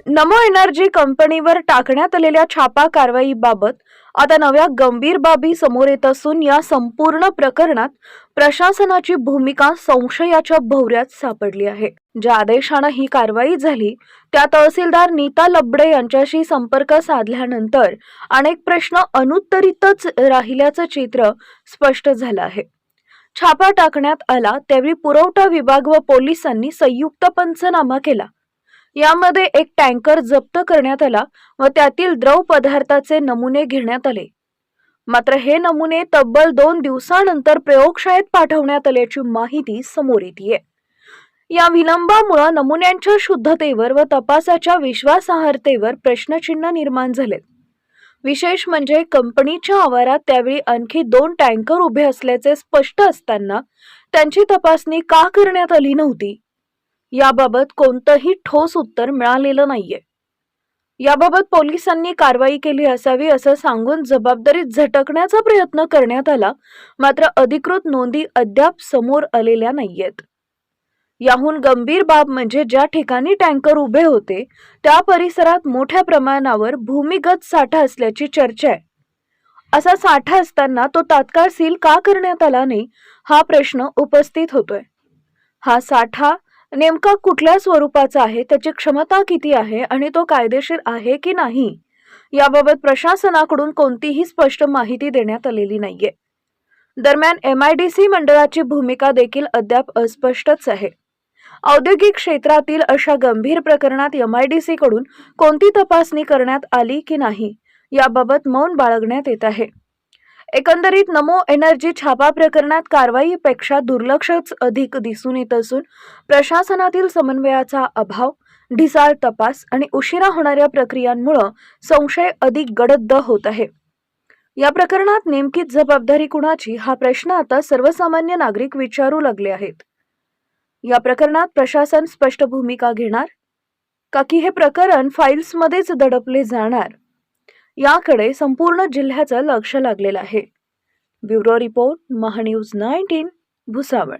नमो energy कंपनीवर टाकण्यात आलेल्या छापा कारवाईबाबत आता नव्या गंभीर बाबी समोर येत असून या संपूर्ण प्रकरणात प्रशासनाची भूमिका संशयाच्या भोवऱ्यात सापडली आहे। ज्या आदेशाने ही कारवाई झाली त्या तहसीलदार नीता लबडे यांच्याशी संपर्क साधल्यानंतर अनेक प्रश्न अनुत्तरितच राहिल्याचं चित्र स्पष्ट झालं आहे। छापा टाकण्यात आला त्यावेळी पुरवठा विभाग व पोलिसांनी संयुक्त पंचनामा केला। यामध्ये एक टँकर जप्त करण्यात आला व त्यातील द्रव पदार्थाचे नमुने घेण्यात आले। मात्र हे नमुने तब्बल 2 दिवसांनंतर प्रयोगशाळेत पाठवण्यात आल्याची माहिती समोर येते। या विलंबामुळे नमुन्यांच्या शुद्धतेवर व तपासाच्या विश्वासार्हतेवर प्रश्नचिन्ह निर्माण झाले। विशेष म्हणजे कंपनीच्या आवारात त्यावेळी आणखी 2 टँकर उभे असल्याचे स्पष्ट असताना त्यांची तपासणी का करण्यात आली नव्हती याबाबत कोणतंही ठोस उत्तर मिळालेलं नाहीये। याबाबत पोलिसांनी कारवाई केली असावी असं सांगून जबाबदारी झटकण्याचा प्रयत्न करण्यात आला, मात्र अधिकृत नोंदी अद्याप समोर आलेल्या नाहीयेत। याहून गंभीर बाब म्हणजे ज्या ठिकाणी टँकर उभे होते त्या परिसरात मोठ्या प्रमाणावर भूमिगत साठा असल्याची चर्चा आहे। असा साठा असताना तो तात्काळ सील का करण्यात आला नाही हा प्रश्न उपस्थित होतोय। हा साठा नेमका कुठल्या स्वरूपाचा आहे, त्याची क्षमता किती आहे आणि तो कायदेशीर आहे की नाही याबाबत प्रशासनाकडून कोणतीही स्पष्ट माहिती देण्यात आलेली नाहीये। दरम्यान MIDC मंडळाची भूमिका देखील अद्याप अस्पष्टच आहे। औद्योगिक क्षेत्रातील अशा गंभीर प्रकरणात MIDC कडून कोणती तपासणी करण्यात आली की नाही याबाबत मौन बाळगण्यात येत आहे। एकंदरीत नमो एनर्जी छापा प्रकरणात कारवाईपेक्षा दुर्लक्षच अधिक दिसून येत असून प्रशासनातील समन्वयाचा अभाव, ढिसाळ तपास आणि उशिरा होणाऱ्या प्रक्रियांमुळे संशय अधिक गडद होत आहे। या प्रकरणात नेमकी जबाबदारी कुणाची हा प्रश्न आता सर्वसामान्य नागरिक विचारू लागले आहेत। या प्रकरणात प्रशासन स्पष्ट भूमिका घेणार का की हे प्रकरण फाईल्समध्येच दडपले जाणार याकडे संपूर्ण जिल्ह्याचं लक्ष लागलेलं आहे। Bureau report Mahanews 19 Bhusawal.